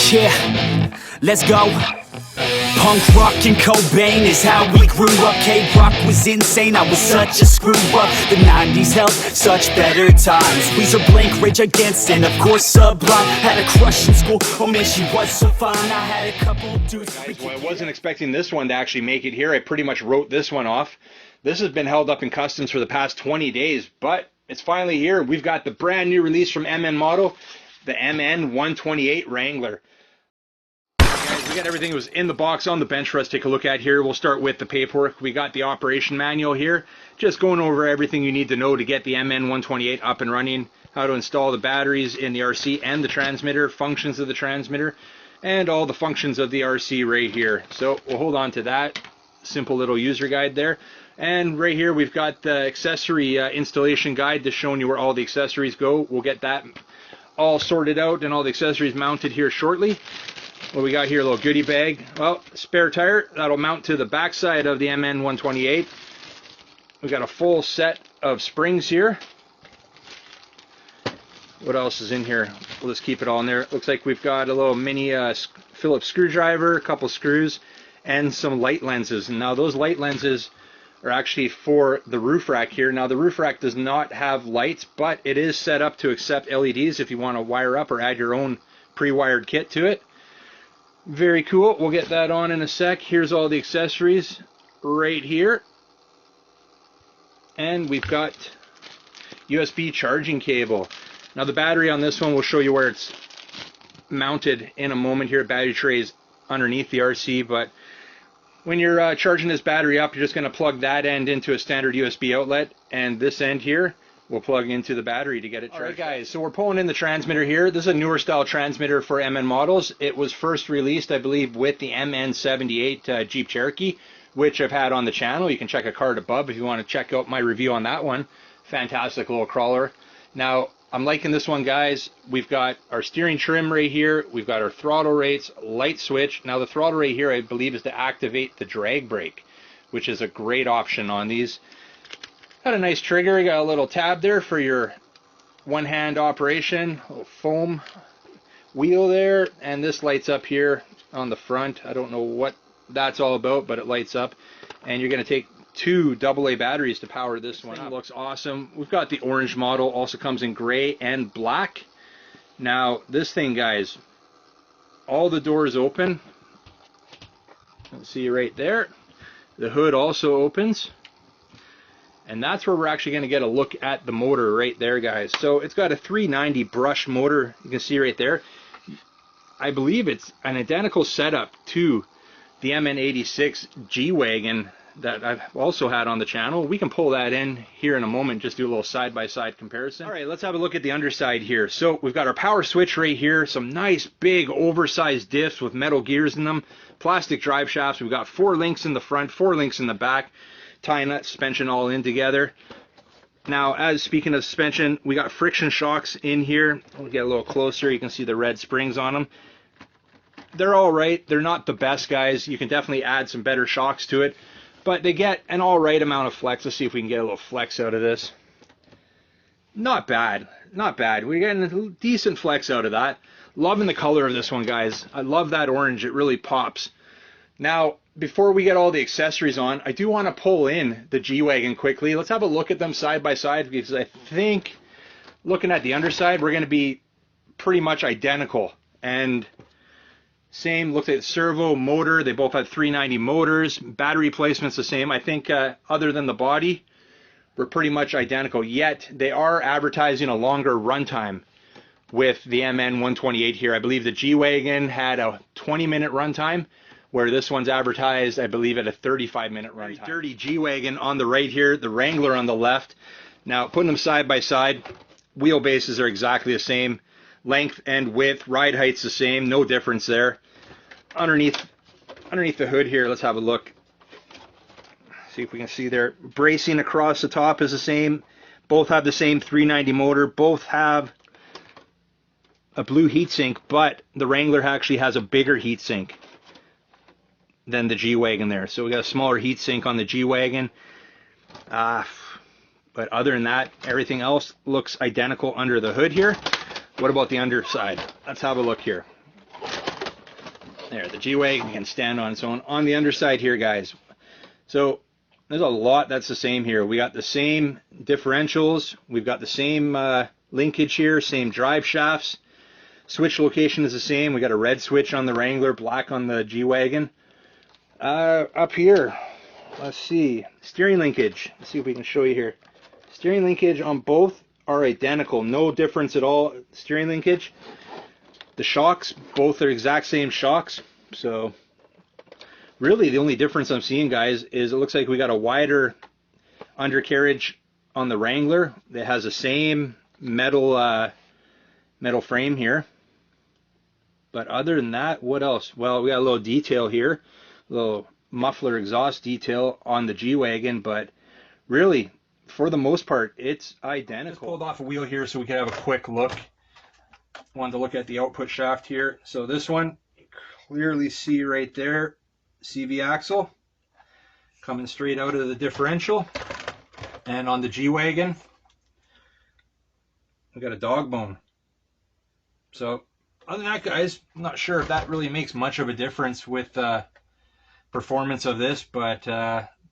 Yeah, let's go. Punk rock and Cobain is how we grew up. K-rock was insane, I was such a screw up. The 90s held such better times. Weezer, Blink, Rage Against, and of course Sublime. Had a crush in school, oh man she was so fine. I had a couple dudes. Guys, well, I wasn't expecting this one to actually make it here. I pretty much wrote this one off. This has been held up in customs for the past 20 days, but it's finally here. We've got the brand new release from MN model, the MN128 Wrangler. Guys, we got everything that was in the box on the bench for us to take a look at here. We'll start with the paperwork. We got the operation manual here, just going over everything you need to know to get the MN128 up and running, how to install the batteries in the RC and the transmitter, functions of the transmitter, and all the functions of the RC right here. So we'll hold on to that simple little user guide there. And right here we've got the accessory installation guide, just showing you where all the accessories go. We'll get that all sorted out and all the accessories mounted here shortly. What we got here, a little goodie bag. Well, spare tire, that'll mount to the back side of the MN128. We got a full set of springs here. What else is in here? We'll just keep it all in there. Looks like we've got a little mini Phillips screwdriver, a couple screws, and some light lenses. And now those light lenses are actually for the roof rack here. Now the roof rack does not have lights, but it is set up to accept LEDs if you want to wire up or add your own pre-wired kit to it. Very cool. We'll get that on in a sec. Here's all the accessories right here. And we've got USB charging cable. Now the battery on this one, we'll show you where it's mounted in a moment here. Battery trays underneath the RC, but when you're charging this battery up, you're just going to plug that end into a standard USB outlet, and this end here we'll plug into the battery to get it charged. Alright guys, so we're pulling in the transmitter here. This is a newer style transmitter for MN models. It was first released, I believe, with the MN78 Jeep Cherokee, which I've had on the channel. You can check a card above if you want to check out my review on that one. Fantastic little crawler. Now, I'm liking this one, guys. We've got our steering trim right here. We've got our throttle rates, light switch. Now, the throttle rate here, I believe, is to activate the drag brake, which is a great option on these. Got a nice trigger. You got a little tab there for your one-hand operation. A little foam wheel there, and this lights up here on the front. I don't know what that's all about, but it lights up. And you're going to take two AA batteries to power this one up. Looks awesome. We've got the orange model, also comes in gray and black. Now this thing, guys, all the doors open. Let's see right there. The hood also opens. And that's where we're actually going to get a look at the motor right there, guys. So it's got a 390 brush motor. You can see right there. I believe it's an identical setup to the MN86 G-Wagon that I've also had on the channel. We can pull that in here in a moment, just do a little side-by-side comparison. All right, let's have a look at the underside here. So we've got our power switch right here, some nice big oversized diffs with metal gears in them, plastic drive shafts. We've got 4 links in the front, 4 links in the back, tying that suspension all in together. Now, as speaking of suspension, we got friction shocks in here. We'll get a little closer. You can see the red springs on them. They're all right. They're not the best, guys. You can definitely add some better shocks to it, but they get an all right amount of flex. Let's see if we can get a little flex out of this. Not bad. Not bad. We're getting a decent flex out of that. Loving the color of this one, guys. I love that orange. It really pops. Now, before we get all the accessories on, I do want to pull in the G-Wagon quickly. Let's have a look at them side by side, because I think, looking at the underside, we're going to be pretty much identical. And same, looked at the servo, motor. They both have 390 motors. Battery placement's the same. I think other than the body, we're pretty much identical. Yet, they are advertising a longer runtime with the MN128 here. I believe the G-Wagon had a 20-minute runtime, where this one's advertised, I believe, at a 35-minute runtime. Dirty G-Wagon on the right here, the Wrangler on the left. Now, putting them side by side, wheelbases are exactly the same. Length and width, ride height's the same, no difference there. Underneath the hood here, let's have a look. See if we can see there. Bracing across the top is the same. Both have the same 390 motor. Both have a blue heatsink, but the Wrangler actually has a bigger heatsink than the G-Wagon there. So we got a smaller heatsink on the G-Wagon. But other than that, everything else looks identical under the hood here. What about the underside? Let's have a look here. There, the G-Wagon can stand on its own. On the underside here, guys. So there's a lot that's the same here. We got the same differentials. We've got the same linkage here, same drive shafts. Switch location is the same. We got a red switch on the Wrangler, black on the G-Wagon. Up here, let's see. Steering linkage. Let's see if we can show you here. Steering linkage on both are identical. No difference at all. Steering linkage. The shocks, both are exact same shocks. So really the only difference I'm seeing, guys, is it looks like we got a wider undercarriage on the Wrangler that has the same metal metal frame here. But other than that, what else? Well, we got a little detail here, a little muffler exhaust detail on the G-Wagon, but really, for the most part, it's identical. Just pulled off a wheel here so we could have a quick look. Wanted to look at the output shaft here. So this one, you clearly see right there, CV axle coming straight out of the differential. And on the G-Wagon, we got a dog bone. So other than that, guys, I'm not sure if that really makes much of a difference with performance of this, but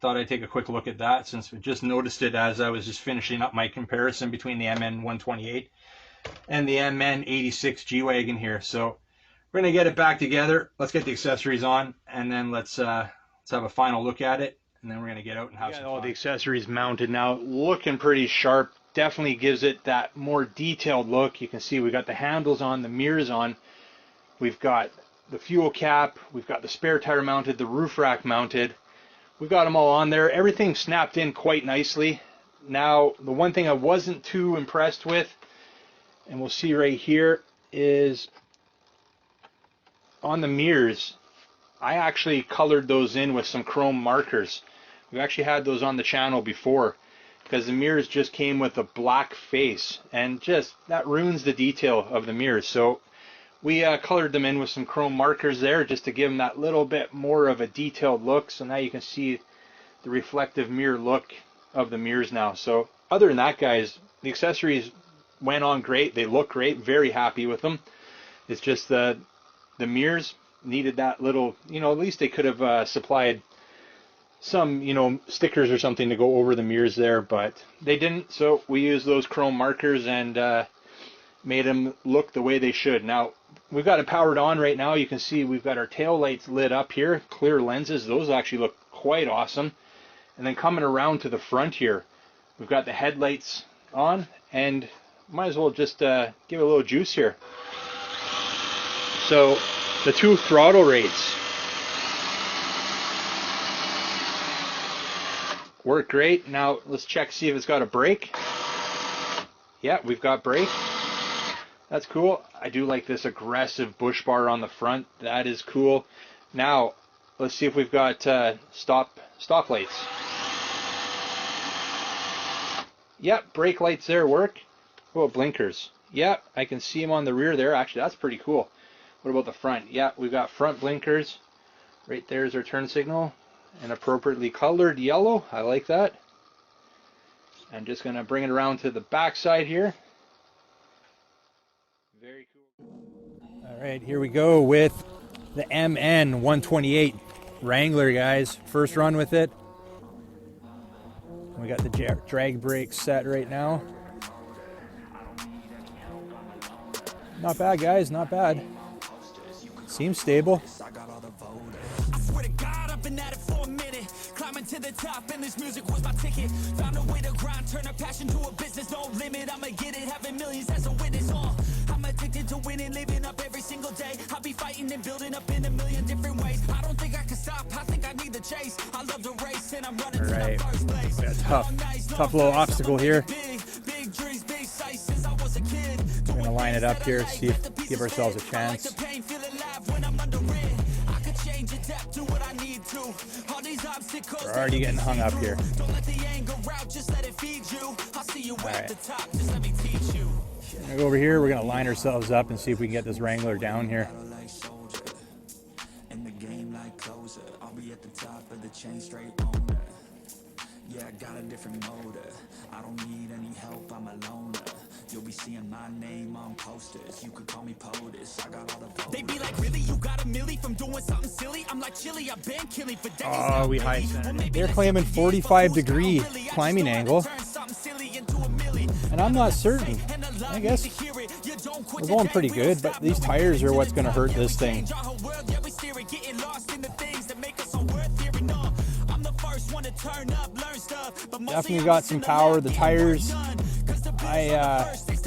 thought I'd take a quick look at that since we just noticed it as I was just finishing up my comparison between the MN128 and the MN86 G-Wagon here. So we're gonna get it back together. Let's get the accessories on, and then let's have a final look at it, and then we're gonna get out and have some fun. All the accessories mounted now, looking pretty sharp. Definitely gives it that more detailed look. You can see we got the handles on, the mirrors on. We've got the fuel cap. We've got the spare tire mounted, the roof rack mounted. We've got them all on there. Everything snapped in quite nicely. Now, the one thing I wasn't too impressed with, and we'll see right here, is on the mirrors, I actually colored those in with some chrome markers. We've actually had those on the channel before, because the mirrors just came with a black face, and just that ruins the detail of the mirrors. So we colored them in with some chrome markers there just to give them that little bit more of a detailed look. So now you can see the reflective mirror look of the mirrors now. So other than that, guys, the accessories went on great. They look great. Very happy with them. It's just the mirrors needed that little, you know, at least they could have supplied some, you know, stickers or something to go over the mirrors there, but they didn't. So we used those chrome markers and made them look the way they should. Now we've got it powered on right now. You can see we've got our tail lights lit up here, clear lenses. Those actually look quite awesome. And then coming around to the front here, we've got the headlights on, and might as well just give it a little juice here. So the two throttle rates work great. Now let's check, see if it's got a brake. Yeah, we've got brake. That's cool. I do like this aggressive bush bar on the front. That is cool. Now let's see if we've got stop lights. Yep, brake lights there work. Oh, blinkers. Yep, I can see them on the rear there. Actually, that's pretty cool. What about the front? Yeah, we've got front blinkers. Right there is our turn signal. An appropriately colored yellow. I like that. I'm just going to bring it around to the back side here. Very cool. All right, here we go with the MN128 Wrangler, guys. First run with it. We got the drag brake set right now. Not bad, guys, not bad. Seems stable. To the top, and this music was my ticket. Found a way to grind, turn a passion to a business. No limit, I'ma get it, having millions as a witness. I'm addicted to winning, living up every single day. I'll be fighting and building up in a million different ways. I don't think I can stop, I think I need the chase. I love the race, and I'm running to the first place. Yeah, tough little obstacle here. Big dreams, big sights since I was a kid. We're gonna line it up here, see if give ourselves a chance. We're already getting hung up here. Alright. Go over here, we're going to line ourselves up and see if we can get this Wrangler down here. got a different motor. I don't need any help, I'm a loner. You'll be seeing my name on posters. You could call me POTUS, I got all the posters. They be like, really? You got a milli from doing something silly? I'm like, chilly, I've been killing for decades. Oh, we high centered. They're claiming 45-degree climbing angle. And I'm not certain. I guess we're going pretty good, but these tires are what's going to hurt this thing. Definitely got some power. The tires,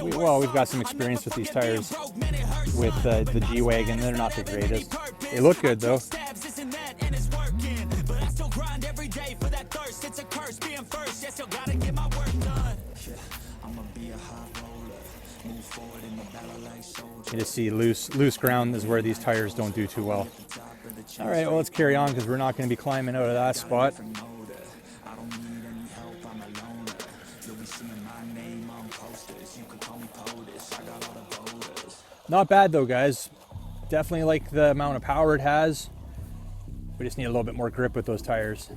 we've got some experience with these tires with the G-Wagon. They're not the greatest. They look good though. You just see loose ground is where these tires don't do too well. All right, well, let's carry on because we're not going to be climbing out of that spot. Not bad though, guys. Definitely like the amount of power it has. We just need a little bit more grip with those tires.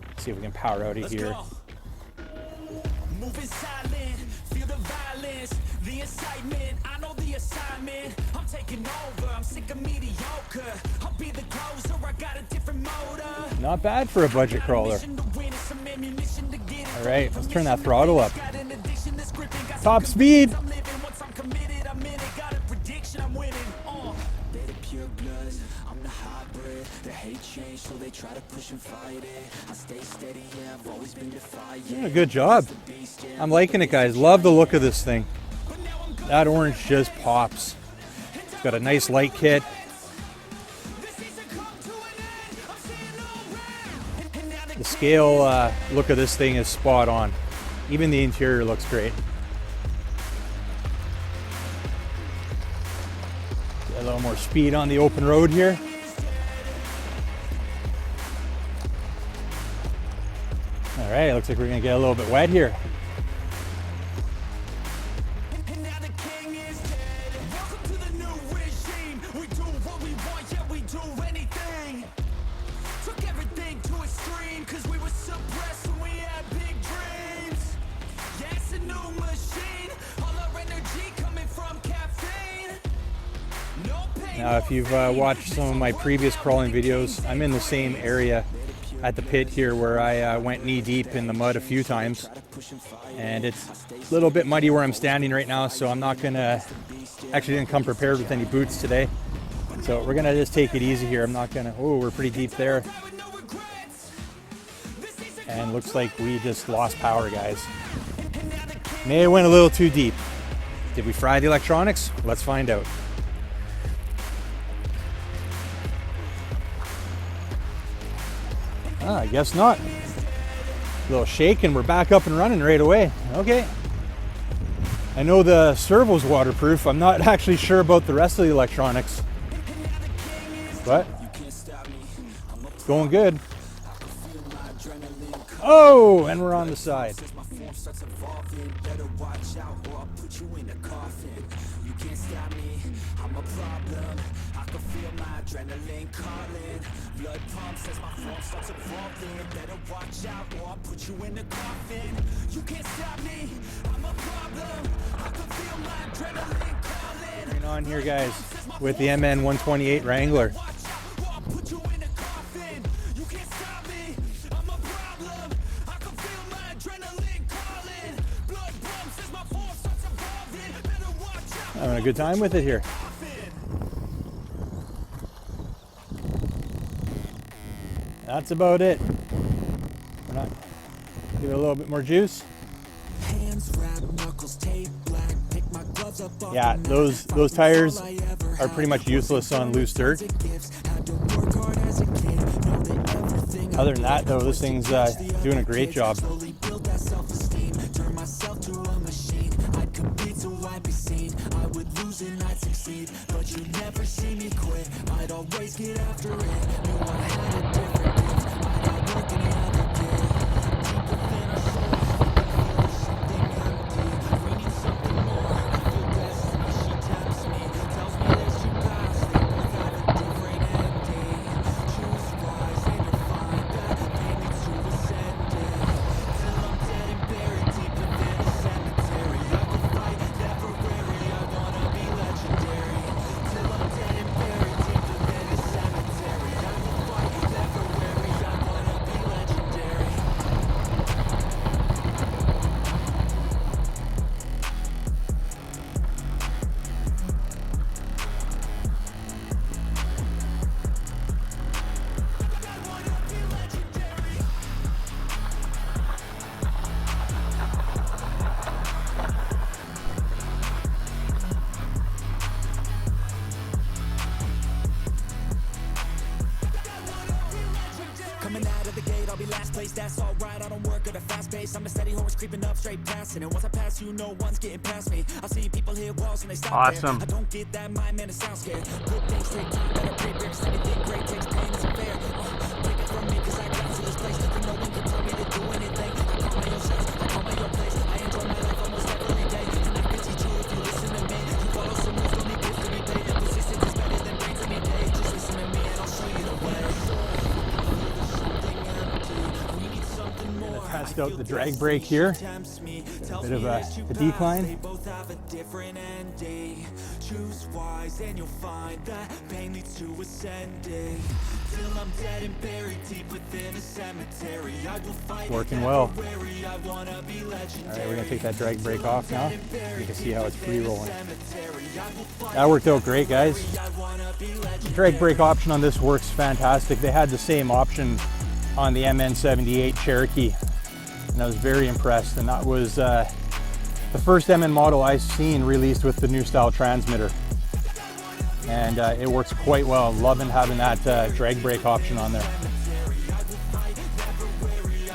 Let's see if we can power out of here. Moving silent, feel the violence, the excitement. I know the assignment. I'm taking over. I'm sick of mediocre. I'll be the closer. I got a different motor. Not bad for a budget crawler. All right, let's turn that throttle up. Top speed. Yeah, good job. I'm liking it, guys. Love the look of this thing. That orange just pops. It's got a nice light kit. The scale look of this thing is spot on. Even the interior looks great. Get a little more speed on the open road here. All right, looks like we're gonna get a little bit wet here. Now, if you've watched some of my previous crawling videos, I'm in the same area at the pit here where I went knee deep in the mud a few times, and it's a little bit muddy where I'm standing right now, so I'm not gonna, actually didn't come prepared with any boots today, so we're gonna just take it easy here. I'm not gonna, oh, we're pretty deep there, and looks like we just lost power, guys. May have went a little too deep. Did we fry the electronics? Let's find out. I guess not. A little shake and we're back up and running right away. Okay. I know the servo's waterproof. I'm not actually sure about the rest of the electronics, but it's going good. Oh, and we're on the side. Adrenaline calling, blood pumps as my form starts evolving. Better watch out or I'll put you in the coffin. You can't stop me, I'm a problem. I can feel my adrenaline calling. Going on here, guys, with the MN128 Wrangler. Having a good time with it here. That's about it. We're not give it a little bit more juice. Yeah, those tires are pretty much useless on loose dirt. Other than that, though, this thing's doing a great job. But you never see me quit. I'd always get after it. Knew I had a different gift. I got work any other day. Deep within our souls, something empty. We need something more. I feel destiny. She tempts me, tells me that she passed. They both have a different ending. Choose wise and you'll find that pain leads to that's alright. I don't work at a fast pace. I'm a steady horse creeping up straight past it. And once I pass you, no one's getting past me. I've seen people hit walls and they stop Awesome. there. I don't get that mind, man, it sounds scared. Good things take time, better pay bricks. Anything great takes pain, isn't fair. Take it from me, cause I got to this place. And no one can tell me to do anything. I call my own shots, I call my own place. I enjoy my life almost every day. And I can teach you if you listen to me. You follow some rules, don't need gifts to be paid. And persistence is better than brains any day. Just listen to me and I'll show you the way. Test out the drag brake here. A bit of a decline. Choose wise and you'll find that pain leads to ascending. Till I'm dead and buried deep within a cemetery. I will fight. Working well. I wanna be legendary. All right, we're gonna take that drag brake off now. You can see how it's free rolling. That worked out great, guys. The drag brake option on this works fantastic. They had the same option on the MN128 Cherokee, and I was very impressed. And that was the first MN model I've seen released with the new style transmitter, and it works quite well. Loving having that drag brake option on there.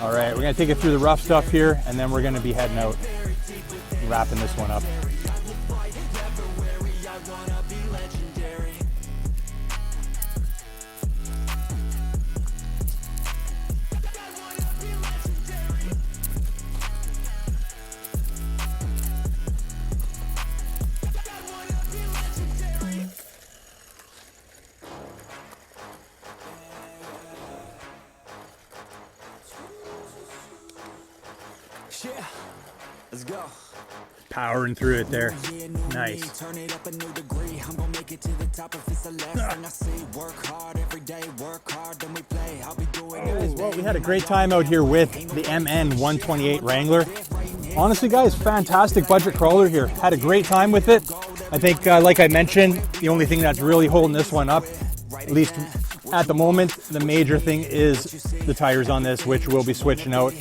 All right, we're gonna take it through the rough stuff here, and then we're gonna be heading out, wrapping this one up. Yeah, let's go. Powering through it there. Nice. Turn it up a new degree. I'm gonna make it to the top if it's the last thing I see. Work hard every day, work hard, then we play. I'll be doing it. Well, we had a great time out here with the MN128 Wrangler. Honestly, guys, fantastic budget crawler here. Had a great time with it. I think, like I mentioned, the only thing that's really holding this one up, at least at the moment, the major thing is the tires on this, which we'll be switching out.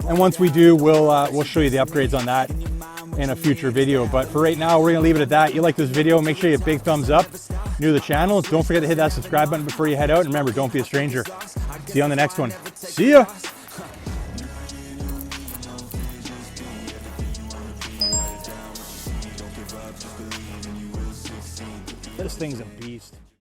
And once we do, we'll show you the upgrades on that in a future video. But for right now, we're gonna leave it at that. You like this video, make sure you hit a big thumbs up. New to the channel, don't forget to hit that subscribe button before you head out. And remember, don't be a stranger. See you on the next one. See ya. This thing's a beast.